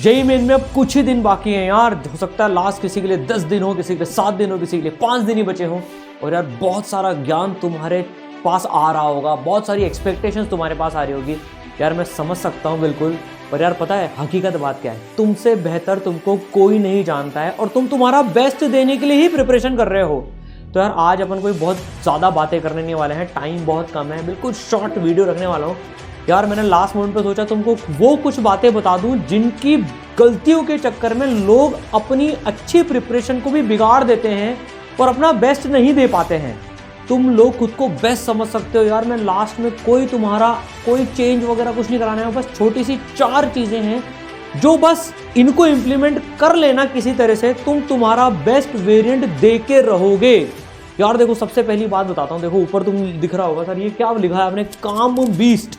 JEE main में अब कुछ ही दिन बाकी हैं यार। हो सकता है लास्ट किसी के लिए 10 दिन हो, किसी के लिए 7 दिन हो, किसी के लिए 5 दिन ही बचे हो। और यार बहुत सारा ज्ञान तुम्हारे पास आ रहा होगा, बहुत सारी एक्सपेक्टेशंस तुम्हारे पास आ रही होगी। यार मैं समझ सकता हूँ बिल्कुल, पर यार पता है हकीकत बात क्या है, तुमसे बेहतर तुमको कोई नहीं जानता है और तुम तुम्हारा बेस्ट देने के लिए ही प्रिपरेशन कर रहे हो। तो यार आज अपन कोई बहुत ज़्यादा बातें करने नहीं वाले हैं, टाइम बहुत कम है, बिल्कुल शॉर्ट वीडियो रखने वाला हूँ। यार मैंने लास्ट मोमेंट पे सोचा तुमको वो कुछ बातें बता दूं जिनकी गलतियों के चक्कर में लोग अपनी अच्छी प्रिपरेशन को भी बिगाड़ देते हैं और अपना बेस्ट नहीं दे पाते हैं। तुम लोग खुद को बेस्ट समझ सकते हो यार। मैं लास्ट में तुम्हारा कोई चेंज वगैरह कुछ नहीं कराना है, बस छोटी सी 4 चीज़ें हैं जो बस इनको इम्प्लीमेंट कर लेना किसी तरह से, तुम तुम्हारा बेस्ट वेरिएंट दे के रहोगे। यार देखो सबसे पहली बात बताता हूँ, देखो ऊपर तुम दिख रहा होगा सर ये क्या लिखा है आपने, काम बीस्ट।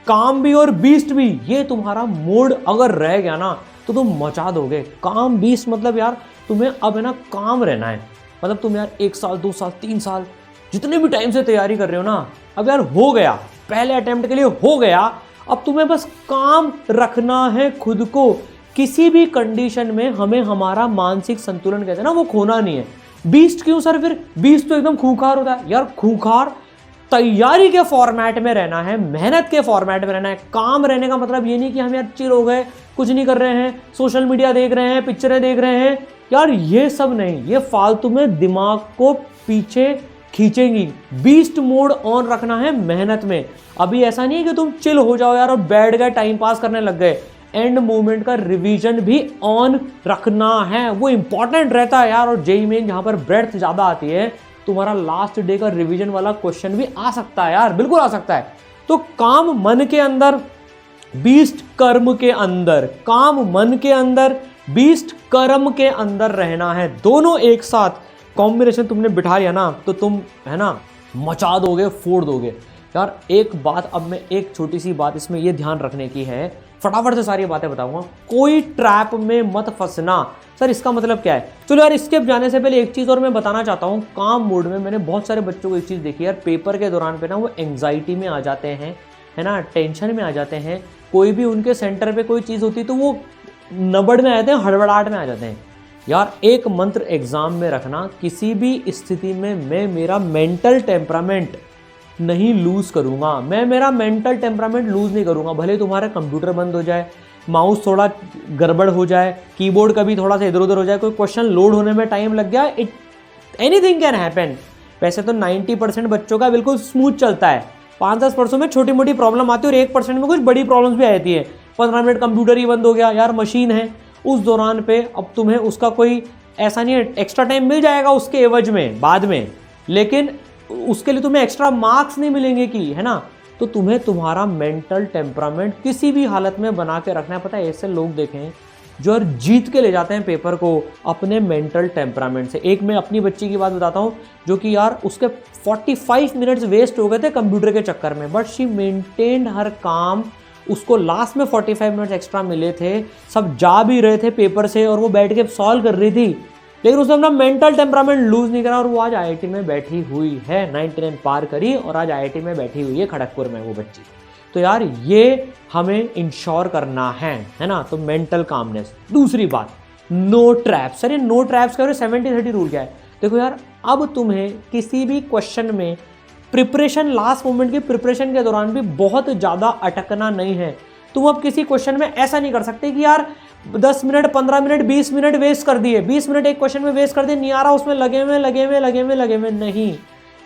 काम भी और बीस्ट भी, ये तुम्हारा मोड अगर रह गया ना तो तुम मचा दोगे। काम बीस्ट मतलब यार तुम्हें अब है ना काम रहना है। मतलब तुम यार 1 साल 2 साल 3 साल जितने भी टाइम से तैयारी कर रहे हो ना, अब यार हो गया, पहले अटेम्प्ट के लिए हो गया। अब तुम्हें बस काम रखना है खुद को। किसी भी कंडीशन में हमें हमारा मानसिक संतुलन कहते हैं ना, वो खोना नहीं है। बीस्ट क्यों सर? फिर बीस्ट तो एकदम खूंखार होता है यार। खूंखार तैयारी के फॉर्मेट में रहना है, मेहनत के फॉर्मेट में रहना है। काम रहने का मतलब ये नहीं कि हम यार चिल हो गए, कुछ नहीं कर रहे हैं, सोशल मीडिया देख रहे हैं, पिक्चरें देख रहे हैं। यार ये सब नहीं, ये फालतू में दिमाग को पीछे खींचेंगी। बीस्ट मोड ऑन रखना है मेहनत में। अभी ऐसा नहीं है कि तुम चिल हो जाओ यार और बैठ गए टाइम पास करने लग गए। एंड मूवमेंट का रिवीजन भी ऑन रखना है, वो इंपॉर्टेंट रहता है यार। और जेईई मेन जहां पर ब्रेड्थ ज्यादा आती है, तुम्हारा लास्ट डे का रिवीजन वाला क्वेश्चन भी आ सकता है यार, बिल्कुल आ सकता है। तो काम मन के अंदर, बीस्ट कर्म के अंदर। काम मन के अंदर, बीस्ट कर्म के अंदर रहना है। दोनों एक साथ कॉम्बिनेशन तुमने बिठा लिया ना तो तुम है ना मचा दोगे, फोड़ दोगे। यार एक बात, अब मैं एक छोटी सी बात इसमें ये ध्यान रखने की है, फटाफट से सारी बातें बताऊंगा। कोई ट्रैप में मत फंसना। सर इसका मतलब क्या है? चलो यार इसके जाने से पहले एक चीज़ और मैं बताना चाहता हूँ। काम मोड में मैंने बहुत सारे बच्चों को एक चीज़ देखी यार, पेपर के दौरान पे ना वो एंग्जाइटी में आ जाते हैं, है ना, टेंशन में आ जाते हैं। कोई भी उनके सेंटर पे कोई चीज़ होती है तो वो नबड़ में आ जाते हैं, हड़बड़ाहट में आ जाते हैं। यार एक मंत्र एग्जाम में रखना, किसी भी स्थिति में मैं मेरा मेंटल टेम्परामेंट नहीं लूज़ करूँगा। मैं मेरा मेंटल टेम्परामेंट लूज़ नहीं करूँगा। भले तुम्हारा कंप्यूटर बंद हो जाए, माउस थोड़ा गड़बड़ हो जाए, कीबोर्ड कभी थोड़ा सा इधर उधर हो जाए, कोई क्वेश्चन लोड होने में टाइम लग गया, एनीथिंग कैन हैपन। वैसे तो 90% बच्चों का बिल्कुल स्मूथ चलता है। 5-10% में छोटी मोटी प्रॉब्लम आती है और 1% में कुछ बड़ी प्रॉब्लम्स भी आती है। 15 मिनट कंप्यूटर ही बंद हो गया यार, मशीन है उस दौरान पे। अब तुम्हें उसका कोई ऐसा नहीं है, एक्स्ट्रा टाइम मिल जाएगा उसके एवज में बाद में, लेकिन उसके लिए तुम्हें एक्स्ट्रा मार्क्स नहीं मिलेंगे कि, है ना। तो तुम्हें तुम्हारा मेंटल टेम्परामेंट किसी भी हालत में बना के रखना है। पता है ऐसे लोग देखें जो जीत के ले जाते हैं पेपर को अपने मेंटल टेम्परामेंट से। एक मैं अपनी बच्ची की बात बताता हूँ जो कि यार उसके 45 मिनट्स वेस्ट हो गए थे कंप्यूटर के चक्कर में, बट शी मेंटेन्ड हर काम। उसको लास्ट में 45 मिनट्स एक्स्ट्रा मिले थे, सब जा भी रहे थे पेपर से और वो बैठ के सॉल्व कर रही थी, लेकिन उसने अपना मेंटल टेम्परामेंट लूज नहीं करा और वो आज आईआईटी में बैठी हुई है। 99 पार करी और आज आईआईटी में बैठी हुई है, खड़गपुर में वो बच्ची। तो यार ये हमें इंश्योर करना है ना। तो मेंटल कामनेस। दूसरी बात, नो ट्रैप्स। सर ये नो ट्रैप्स का 70-30 रूल क्या है? देखो यार अब तुम्हें किसी भी क्वेश्चन में प्रिपरेशन, लास्ट मोमेंट की प्रिपरेशन के दौरान भी बहुत ज़्यादा अटकना नहीं है। तुम अब किसी क्वेश्चन में ऐसा नहीं कर सकते कि यार 10 मिनट 15 मिनट 20 मिनट वेस्ट कर दिए, 20 मिनट एक क्वेश्चन में वेस्ट कर दिए, नहीं आ रहा उसमें लगे हुए नहीं।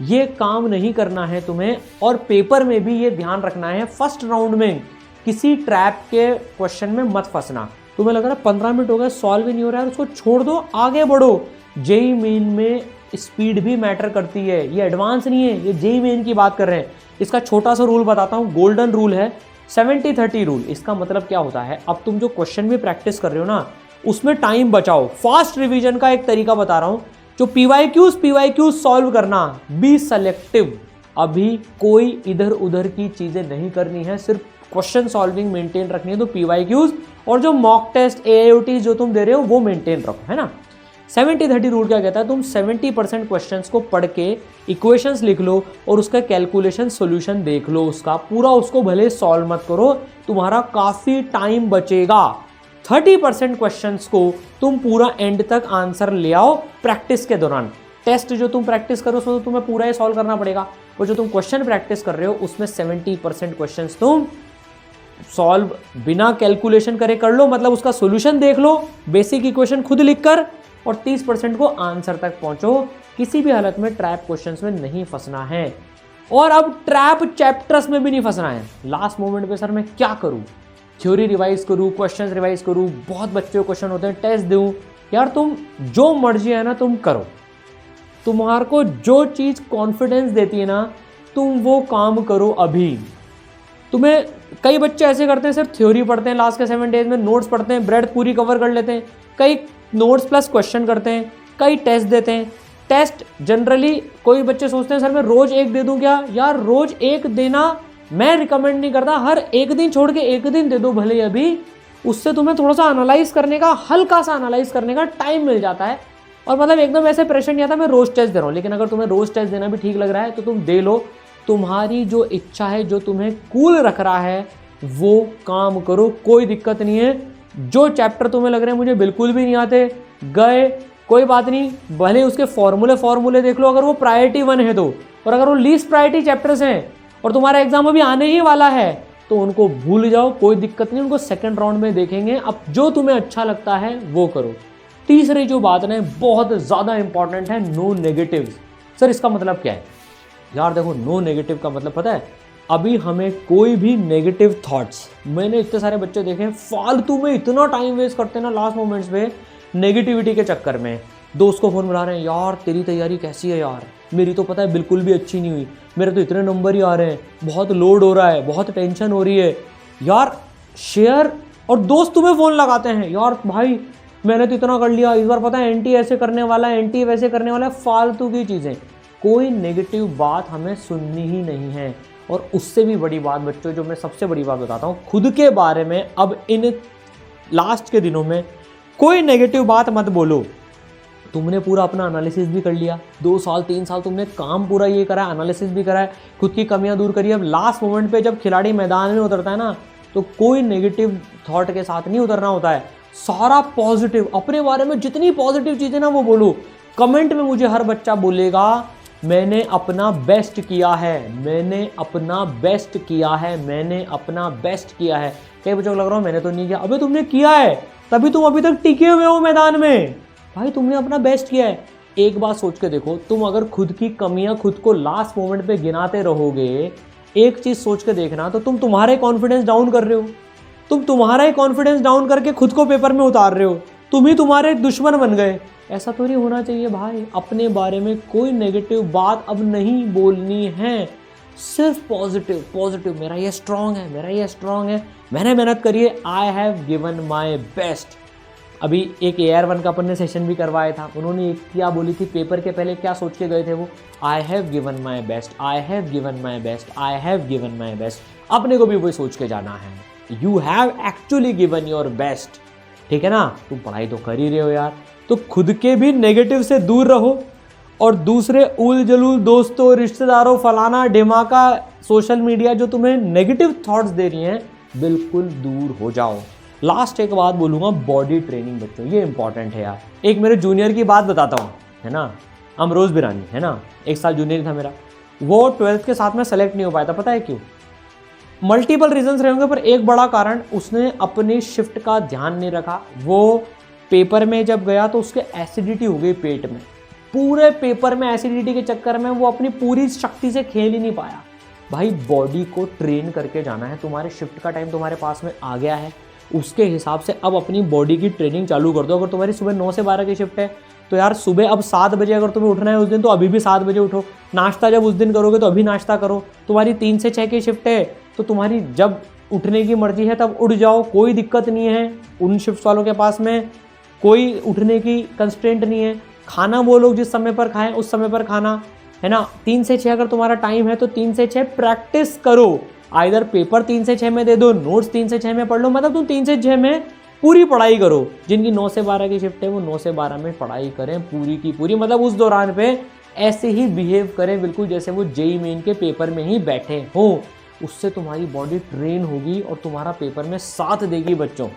ये काम नहीं करना है तुम्हें। और पेपर में भी ये ध्यान रखना है, फर्स्ट राउंड में किसी ट्रैप के क्वेश्चन में मत फंसना। तुम्हें लग रहा है 15 मिनट हो गए सॉल्व ही नहीं हो रहा है, उसको छोड़ दो, आगे बढ़ो। जेईई मेन में स्पीड भी मैटर करती है, ये एडवांस नहीं है, ये जेईई मेन की बात कर रहे हैं। इसका छोटा सा रूल बताता हूँ, गोल्डन रूल है 70-30 रूल। इसका मतलब क्या होता है, अब तुम जो क्वेश्चन भी प्रैक्टिस कर रहे हो ना उसमें टाइम बचाओ। फास्ट रिवीजन का एक तरीका बता रहा हूं, जो पीवाईक्यूज सॉल्व करना, बी सेलेक्टिव। अभी कोई इधर उधर की चीजें नहीं करनी है, सिर्फ क्वेश्चन सॉल्विंग मेंटेन रखनी है। तो पीवाईक्यूज और जो मॉक टेस्ट एआईओटी जो तुम दे रहे हो वो मेंटेन रखो, है ना। 70-30 रूल क्या कहता है, तुम 70% क्वेश्चंस को पढ़ के इक्वेशंस लिख लो और उसका कैलकुलेशन सॉल्यूशन देख लो, उसका पूरा उसको भले सॉल्व मत करो, तुम्हारा काफ़ी टाइम बचेगा। 30% क्वेश्चंस को तुम पूरा एंड तक आंसर ले आओ प्रैक्टिस के दौरान। टेस्ट जो तुम प्रैक्टिस करो उसमें तो तुम्हें पूरा ही सॉल्व करना पड़ेगा, और जो तुम क्वेश्चन प्रैक्टिस कर रहे हो उसमें 70% क्वेश्चंस तुम सॉल्व बिना कैलकुलेशन करे कर लो, मतलब उसका सॉल्यूशन देख लो, बेसिक इक्वेशन खुद लिख कर, और 30% को आंसर तक पहुंचो। किसी भी हालत में ट्रैप क्वेश्चंस में नहीं फंसना है, और अब ट्रैप चैप्टर्स में भी नहीं फंसना है। लास्ट मोमेंट पे सर मैं क्या करूं, थ्योरी रिवाइज करूं, क्वेश्चंस रिवाइज करूं, बहुत बच्चों क्वेश्चन होते हैं, टेस्ट दूं, यार तुम जो मर्जी है ना तुम करो, तुम्हारे को जो चीज कॉन्फिडेंस देती है ना तुम वो काम करो। अभी तुम्हें कई बच्चे ऐसे करते हैं सर, थ्योरी पढ़ते हैं लास्ट के 7 डेज में, नोट्स पढ़ते हैं, ब्रेड पूरी कवर कर लेते हैं, कई नोट्स प्लस क्वेश्चन करते हैं, कई टेस्ट देते हैं। टेस्ट जनरली कोई बच्चे सोचते हैं सर मैं रोज एक दे दूं क्या, यार रोज एक देना मैं रिकमेंड नहीं करता, हर एक दिन छोड़ के एक दिन दे दो भले, अभी उससे तुम्हें थोड़ा सा एनालाइज करने का, हल्का सा एनालाइज करने का टाइम मिल जाता है। और मतलब एकदम ऐसे प्रेशर नहीं आता मैं रोज टेस्ट दे रहा हूँ, लेकिन अगर तुम्हें रोज टेस्ट देना भी ठीक लग रहा है तो तुम दे लो। तुम्हारी जो इच्छा है, जो तुम्हें कूल रख रहा है वो काम करो, कोई दिक्कत नहीं है। जो चैप्टर तुम्हें लग रहे हैं मुझे बिल्कुल भी नहीं आते, गए कोई बात नहीं, भले उसके फॉर्मूले देख लो अगर वो प्रायोरिटी 1 है तो, और अगर वो लीस्ट प्रायोरिटी चैप्टर्स हैं और तुम्हारा एग्जाम अभी आने ही वाला है तो उनको भूल जाओ, कोई दिक्कत नहीं, उनको सेकंड राउंड में देखेंगे। अब जो तुम्हें अच्छा लगता है वो करो। तीसरी जो बात ना बहुत ज़्यादा इंपॉर्टेंट है, नो नेगेटिव्स। सर इसका मतलब क्या है? यार देखो नो नेगेटिव का मतलब पता है, अभी हमें कोई भी नेगेटिव थॉट्स, मैंने इतने सारे बच्चे देखे हैं फालतू में इतना टाइम वेस्ट करते हैं ना लास्ट मोमेंट्स पे नेगेटिविटी के चक्कर में। दोस्त को फोन मिला रहे हैं, यार तेरी तैयारी कैसी है यार, मेरी तो पता है बिल्कुल भी अच्छी नहीं हुई, मेरे तो इतने नंबर ही आ रहे हैं, बहुत लोड हो रहा है, बहुत टेंशन हो रही है यार, शेयर। और दोस्त तुम्हें फ़ोन लगाते हैं, यार भाई मैंने तो इतना कर लिया, इस बार पता है एंटी ऐसे करने वाला है, एंटी वैसे करने वाला है, फालतू की चीज़ें। कोई नेगेटिव बात हमें सुननी ही नहीं है। और उससे भी बड़ी बात बच्चों, जो मैं सबसे बड़ी बात बताता हूँ खुद के बारे में, अब इन लास्ट के दिनों में कोई नेगेटिव बात मत बोलो। तुमने पूरा अपना एनालिसिस भी कर लिया, 2 साल 3 साल तुमने काम पूरा ये करा है, एनालिसिस भी करा है, खुद की कमियां दूर करी। अब लास्ट मोमेंट पे जब खिलाड़ी मैदान में उतरता है ना तो कोई नेगेटिव थॉट के साथ नहीं उतरना होता है, सारा पॉजिटिव, अपने बारे में जितनी पॉजिटिव चीज़ें ना वो बोलो। कमेंट में मुझे हर बच्चा बोलेगा मैंने अपना बेस्ट किया है, मैंने अपना बेस्ट किया है, मैंने अपना बेस्ट किया है। कई बच्चों को लग रहा हो मैंने तो नहीं किया, अबे तुमने किया है तभी तुम अभी तक टिके हुए हो मैदान में, भाई तुमने अपना बेस्ट किया है। एक बात सोच के देखो, तुम अगर खुद की कमियां खुद को लास्ट मोमेंट पे गिनाते रहोगे, एक चीज सोच के देखना, तो तुम तुम्हारे कॉन्फिडेंस डाउन कर रहे हो, तुम तुम्हारा ही कॉन्फिडेंस डाउन करके खुद को पेपर में उतार रहे हो, तुम ही तुम्हारे दुश्मन बन गए। ऐसा तो नहीं होना चाहिए भाई। अपने बारे में कोई नेगेटिव बात अब नहीं बोलनी है, सिर्फ पॉजिटिव पॉजिटिव। मेरा ये स्ट्रांग है, मेरा ये स्ट्रांग है, मैंने मेहनत करी है, I have given my best. अभी एक AR1 का अपन ने सेशन भी करवाया था, उन्होंने एक क्या बोली थी, पेपर के पहले क्या सोच के गए थे वो, I have given my best, I have given my best, I have given my best. अपने को भी वही सोच के जाना है, you have actually given your best. ठीक है ना, तुम पढ़ाई तो कर ही रहे हो यार, तो खुद के भी नेगेटिव से दूर रहो, और दूसरे उल जलूल दोस्तों, रिश्तेदारों, फलाना ढिमाका, सोशल मीडिया जो तुम्हें नेगेटिव थॉट्स दे रही हैं, बिल्कुल दूर हो जाओ। लास्ट एक बात बोलूँगा, बॉडी ट्रेनिंग बच्चों, ये इंपॉर्टेंट है यार। एक मेरे जूनियर की बात बताता हूँ, है ना, अमरोज बिरानी, है ना, 1 साल जूनियर था मेरा, वो 12th के साथ में सेलेक्ट नहीं हो पाया था। पता है क्यों? मल्टीपल रीजंस रहे होंगे, पर एक बड़ा कारण, उसने अपनी शिफ्ट का ध्यान नहीं रखा। वो पेपर में जब गया तो उसके एसिडिटी हो गई पेट में, पूरे पेपर में एसिडिटी के चक्कर में वो अपनी पूरी शक्ति से खेल ही नहीं पाया। भाई बॉडी को ट्रेन करके जाना है, तुम्हारे शिफ्ट का टाइम तुम्हारे पास में आ गया है, उसके हिसाब से अब अपनी बॉडी की ट्रेनिंग चालू कर दो। अगर तुम्हारी सुबह 9 से 12 की शिफ्ट है तो यार सुबह अब 7 बजे अगर तुम्हें उठना है उस दिन, तो अभी भी 7 बजे उठो। नाश्ता जब उस दिन करोगे तो अभी नाश्ता करो। तुम्हारी 3 से 6 की शिफ्ट है तो तुम्हारी जब उठने की मर्जी है तब उठ जाओ, कोई दिक्कत नहीं है। उन शिफ्ट वालों के पास में कोई उठने की कंस्ट्रेंट नहीं है। खाना वो लोग जिस समय पर खाएं उस समय पर खाना, है ना। 3 से 6 अगर तुम्हारा टाइम है तो 3 से 6 प्रैक्टिस करो। आइदर पेपर 3 से 6 में दे दो, नोट्स 3 से 6 में पढ़ लो, मतलब तुम 3 से 6 में पूरी पढ़ाई करो। जिनकी 9 से 12 की शिफ्ट है वो 9 से 12 में पढ़ाई करें पूरी की पूरी, मतलब उस दौरान पे ऐसे ही बिहेव करें बिल्कुल जैसे वो जेईई मेन के पेपर में ही बैठे हो। उससे तुम्हारी बॉडी ट्रेन होगी और तुम्हारा पेपर में साथ देगी बच्चों।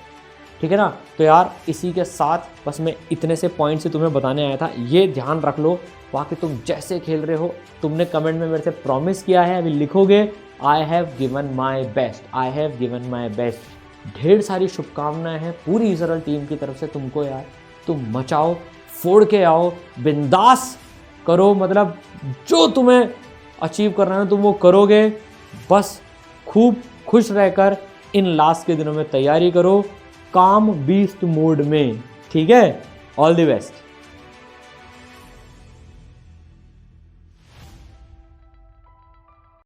ठीक है ना। तो यार इसी के साथ बस मैं इतने से पॉइंट से तुम्हें बताने आया था, ये ध्यान रख लो। बाकी तुम जैसे खेल रहे हो, तुमने कमेंट में मेरे से प्रॉमिस किया है, अभी लिखोगे I have given my best, I have given my best. ढेर सारी शुभकामनाएं हैं पूरी इसराइल टीम की तरफ से तुमको यार। तुम मचाओ, फोड़ के आओ, बिंदास करो, मतलब जो तुम्हें अचीव करना है तुम वो करोगे। बस खूब खुश रहकर इन लास्ट के दिनों में तैयारी करो, काम बीस्ट मोड में, ठीक है। All the best.